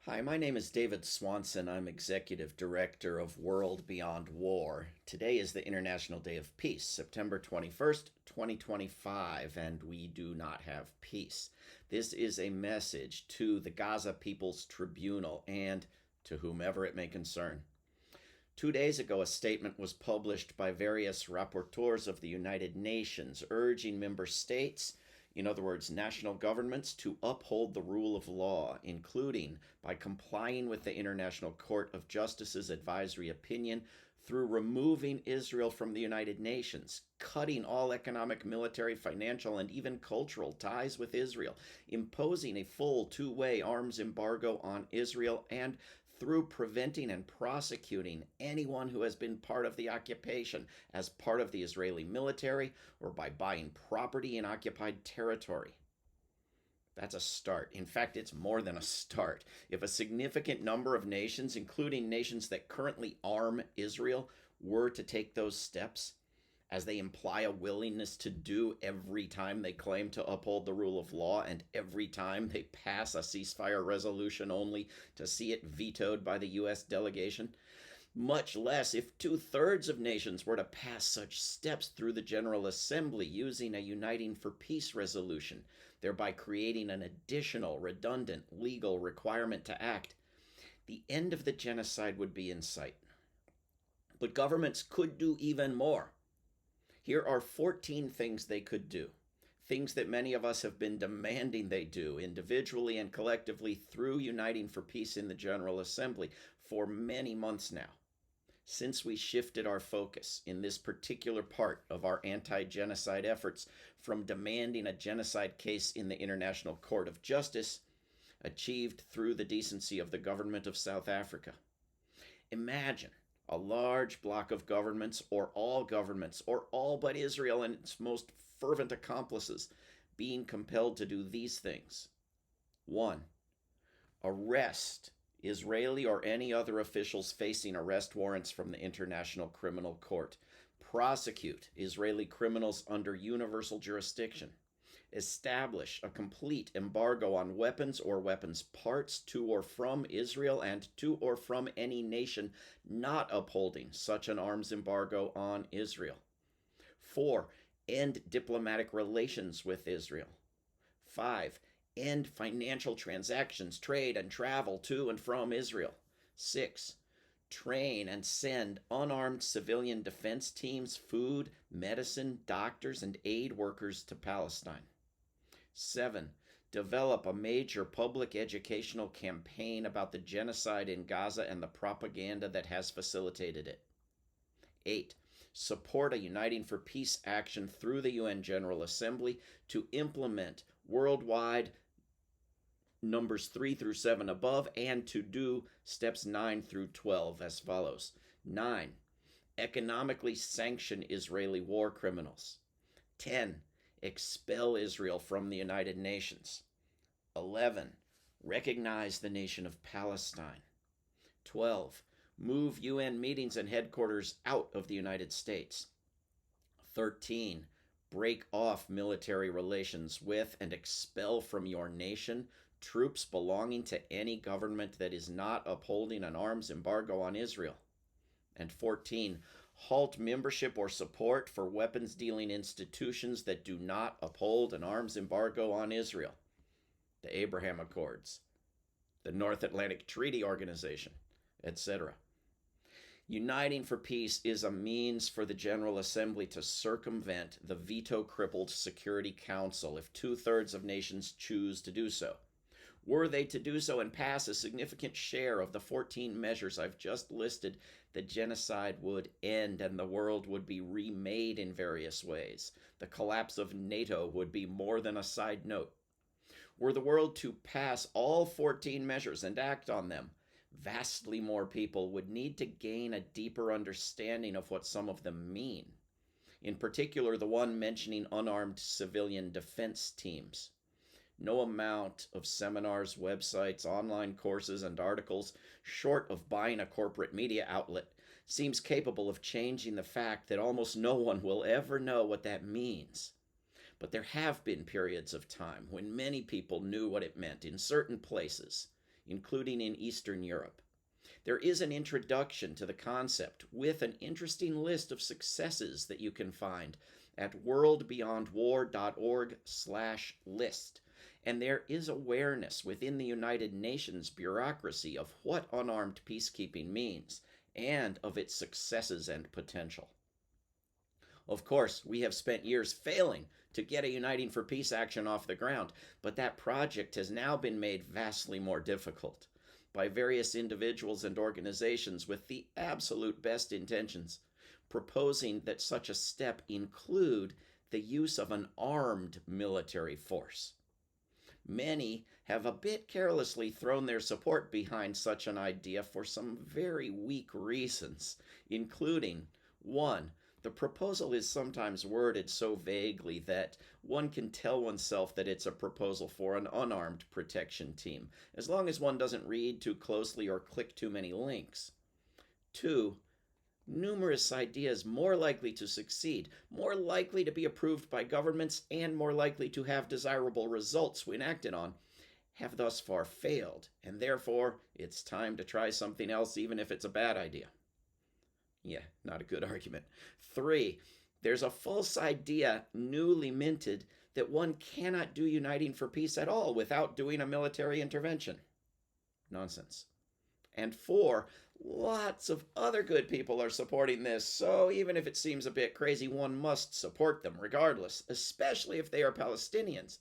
Hi, my name is David Swanson. I'm Executive Director of World Beyond War. Today is the International Day of Peace, September 21st, 2025, and we do not have peace. This is a message to the Gaza People's Tribunal and to whomever it may concern. 2 days ago, a statement was published by various rapporteurs of the United Nations urging member states, in other words, national governments, to uphold the rule of law, including by complying with the International Court of Justice's advisory opinion through removing Israel from the United Nations, cutting all economic, military, financial, and even cultural ties with Israel, imposing a full two-way arms embargo on Israel, and through preventing and prosecuting anyone who has been part of the occupation as part of the Israeli military or by buying property in occupied territory. That's a start. In fact, it's more than a start. If a significant number of nations, including nations that currently arm Israel, were to take those steps, as they imply a willingness to do every time they claim to uphold the rule of law and every time they pass a ceasefire resolution only to see it vetoed by the U.S. delegation, much less if two-thirds of nations were to pass such steps through the General Assembly using a Uniting for Peace resolution, thereby creating an additional redundant legal requirement to act, the end of the genocide would be in sight. But governments could do even more. Here are 14 things they could do, things that many of us have been demanding they do individually and collectively through Uniting for Peace in the General Assembly for many months now. Since we shifted our focus in this particular part of our anti-genocide efforts from demanding a genocide case in the International Court of Justice, achieved through the decency of the government of South Africa. Imagine a large block of governments, or all but Israel and its most fervent accomplices, being compelled to do these things. 1. Arrest Israeli or any other officials facing arrest warrants from the International Criminal Court. Prosecute Israeli criminals under universal jurisdiction. Establish a complete embargo on weapons or weapons parts to or from Israel and to or from any nation not upholding such an arms embargo on Israel. 4. End diplomatic relations with Israel. 5. End financial transactions, trade, and travel to and from Israel. 6. Train and send unarmed civilian defense teams, food, medicine, doctors, and aid workers to Palestine. 7. Develop a major public educational campaign about the genocide in Gaza and the propaganda that has facilitated it. 8. Support a Uniting for Peace action through the UN General Assembly to implement worldwide numbers 3 through 7 above and to do steps 9 through 12 as follows. 9. Economically sanction Israeli war criminals. 10. Expel Israel from the United Nations. 11. Recognize the nation of Palestine. 12. Move UN meetings and headquarters out of the United States. 13. Break off military relations with and expel from your nation troops belonging to any government that is not upholding an arms embargo on Israel. And 14. Halt membership or support for weapons-dealing institutions that do not uphold an arms embargo on Israel. The Abraham Accords, the North Atlantic Treaty Organization, etc. Uniting for Peace is a means for the General Assembly to circumvent the veto-crippled Security Council if two-thirds of nations choose to do so. Were they to do so and pass a significant share of the 14 measures I've just listed, the genocide would end and the world would be remade in various ways. The collapse of NATO would be more than a side note. Were the world to pass all 14 measures and act on them, vastly more people would need to gain a deeper understanding of what some of them mean. In particular, the one mentioning unarmed civilian defense teams. No amount of seminars, websites, online courses, and articles, short of buying a corporate media outlet, seems capable of changing the fact that almost no one will ever know what that means. But there have been periods of time when many people knew what it meant in certain places, including in Eastern Europe. There is an introduction to the concept with an interesting list of successes that you can find at WorldBeyondWar.org/list. And there is awareness within the United Nations bureaucracy of what unarmed peacekeeping means and of its successes and potential. Of course, we have spent years failing to get a Uniting for Peace action off the ground, but that project has now been made vastly more difficult by various individuals and organizations with the absolute best intentions, proposing that such a step include the use of an armed military force. Many have a bit carelessly thrown their support behind such an idea for some very weak reasons, including 1. The proposal is sometimes worded so vaguely that one can tell oneself that it's a proposal for an unarmed protection team, as long as one doesn't read too closely or click too many links. 2. Numerous ideas more likely to succeed, more likely to be approved by governments, and more likely to have desirable results when acted on, have thus far failed, and therefore it's time to try something else even if it's a bad idea. Yeah, not a good argument. 3, there's a false idea, newly minted, that one cannot do Uniting for Peace at all without doing a military intervention. Nonsense. And 4, lots of other good people are supporting this, so even if it seems a bit crazy, one must support them regardless, especially if they are Palestinians.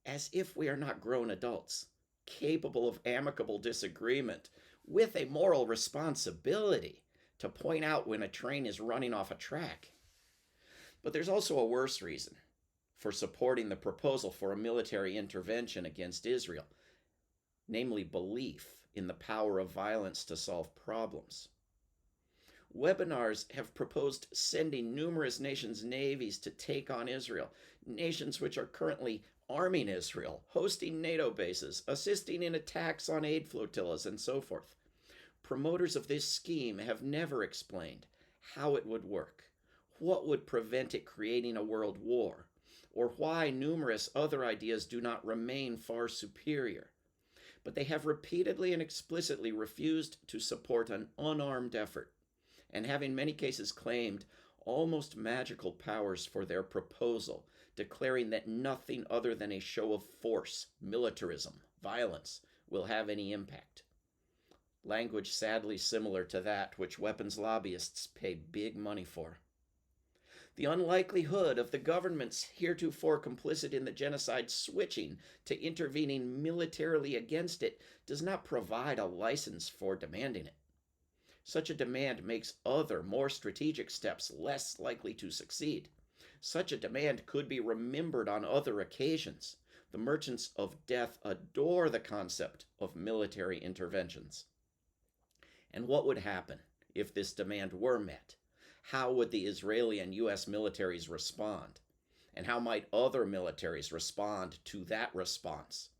As if we are not grown adults, capable of amicable disagreement, with a moral responsibility to point out when a train is running off a track. But there's also a worse reason for supporting the proposal for a military intervention against Israel, namely belief in the power of violence to solve problems. Webinars have proposed sending numerous nations' navies to take on Israel, nations which are currently arming Israel, hosting NATO bases, assisting in attacks on aid flotillas, and so forth. Promoters of this scheme have never explained how it would work, what would prevent it creating a world war, or why numerous other ideas do not remain far superior. But they have repeatedly and explicitly refused to support an unarmed effort, and have in many cases claimed almost magical powers for their proposal, declaring that nothing other than a show of force, militarism, violence, will have any impact. Language sadly similar to that which weapons lobbyists pay big money for. The unlikelihood of the governments heretofore complicit in the genocide switching to intervening militarily against it does not provide a license for demanding it. Such a demand makes other, more strategic steps less likely to succeed. Such a demand could be remembered on other occasions. The merchants of death adore the concept of military interventions. And what would happen if this demand were met? How would the Israeli and U.S. militaries respond? And how might other militaries respond to that response?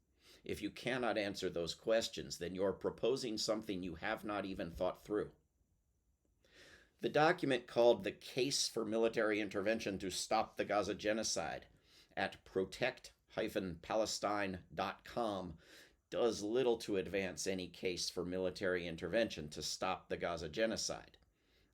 If you cannot answer those questions, then you're proposing something you have not even thought through. The document called The Case for Military Intervention to Stop the Gaza Genocide at protect-palestine.com does little to advance any case for military intervention to stop the Gaza genocide.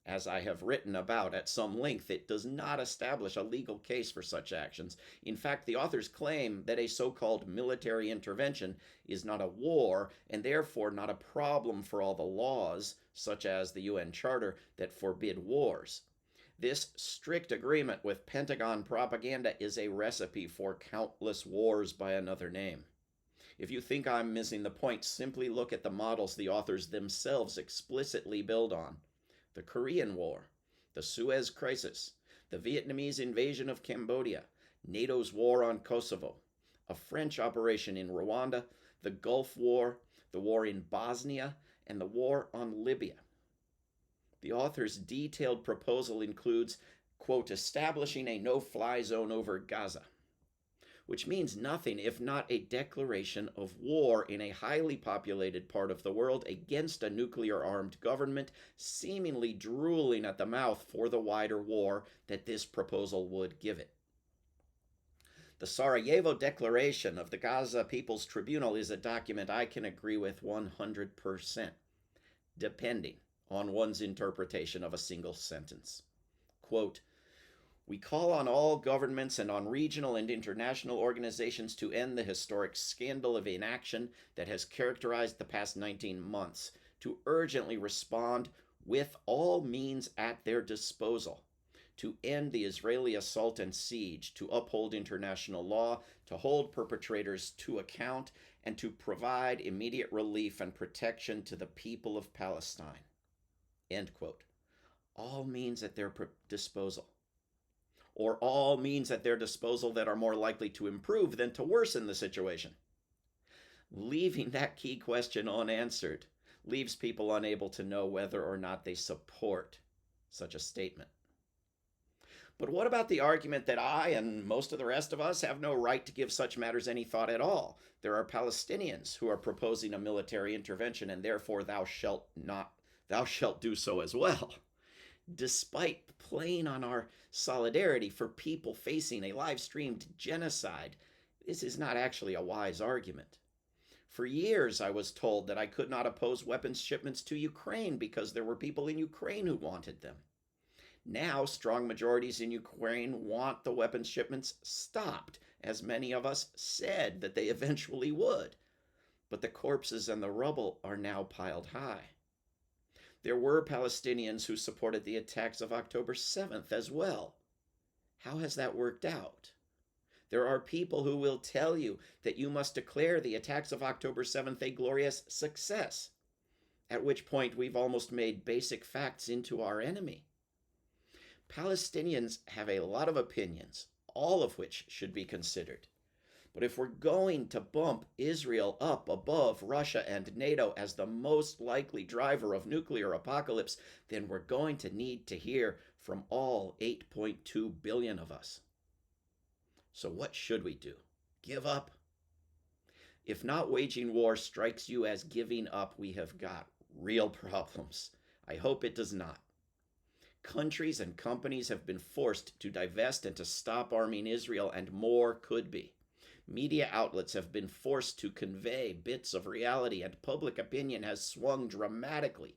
As I have written about at some length, it does not establish a legal case for such actions. In fact, the authors claim that a so-called military intervention is not a war and therefore not a problem for all the laws, such as the UN Charter, that forbid wars. This strict agreement with Pentagon propaganda is a recipe for countless wars by another name. If you think I'm missing the point, simply look at the models the authors themselves explicitly build on. The Korean War, the Suez Crisis, the Vietnamese invasion of Cambodia, NATO's war on Kosovo, a French operation in Rwanda, the Gulf War, the war in Bosnia, and the war on Libya. The author's detailed proposal includes, quote, establishing a no-fly zone over Gaza, which means nothing if not a declaration of war in a highly populated part of the world against a nuclear-armed government, seemingly drooling at the mouth for the wider war that this proposal would give it. The Sarajevo Declaration of the Gaza People's Tribunal is a document I can agree with 100%, depending on one's interpretation of a single sentence. Quote, "We call on all governments and on regional and international organizations to end the historic scandal of inaction that has characterized the past 19 months, to urgently respond with all means at their disposal, to end the Israeli assault and siege, to uphold international law, to hold perpetrators to account, and to provide immediate relief and protection to the people of Palestine." End quote. All means at their disposal. Or all means at their disposal that are more likely to improve than to worsen the situation. Leaving that key question unanswered leaves people unable to know whether or not they support such a statement. But what about the argument that I and most of the rest of us have no right to give such matters any thought at all? There are Palestinians who are proposing a military intervention, and therefore thou shalt do so as well. Despite playing on our solidarity for people facing a live-streamed genocide, this is not actually a wise argument. For years, I was told that I could not oppose weapons shipments to Ukraine because there were people in Ukraine who wanted them. Now, strong majorities in Ukraine want the weapons shipments stopped, as many of us said that they eventually would. But the corpses and the rubble are now piled high. There were Palestinians who supported the attacks of October 7th as well. How has that worked out? There are people who will tell you that you must declare the attacks of October 7th a glorious success, at which point we've almost made basic facts into our enemy. Palestinians have a lot of opinions, all of which should be considered. But if we're going to bump Israel up above Russia and NATO as the most likely driver of nuclear apocalypse, then we're going to need to hear from all 8.2 billion of us. So what should we do? Give up? If not waging war strikes you as giving up, we have got real problems. I hope it does not. Countries and companies have been forced to divest and to stop arming Israel, and more could be. Media outlets have been forced to convey bits of reality, and public opinion has swung dramatically.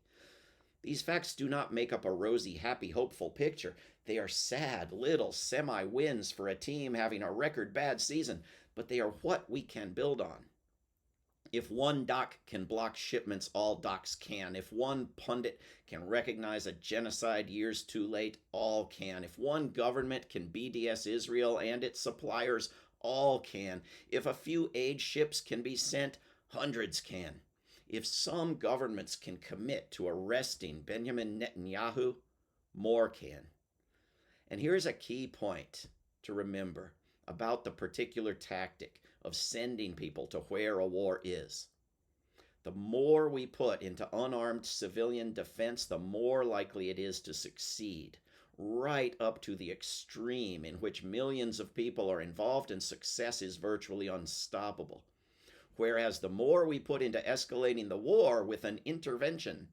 These facts do not make up a rosy, happy, hopeful picture. They are sad, little semi-wins for a team having a record bad season, but they are what we can build on. If one dock can block shipments, all docks can. If one pundit can recognize a genocide years too late, all can. If one government can BDS Israel and its suppliers, all can. If a few aid ships can be sent, hundreds can. If some governments can commit to arresting Benjamin Netanyahu, more can. And here's a key point to remember about the particular tactic of sending people to where a war is. The more we put into unarmed civilian defense, the more likely it is to succeed, right up to the extreme in which millions of people are involved and success is virtually unstoppable. Whereas the more we put into escalating the war with an intervention,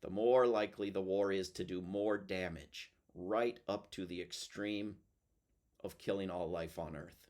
the more likely the war is to do more damage, right up to the extreme of killing all life on Earth.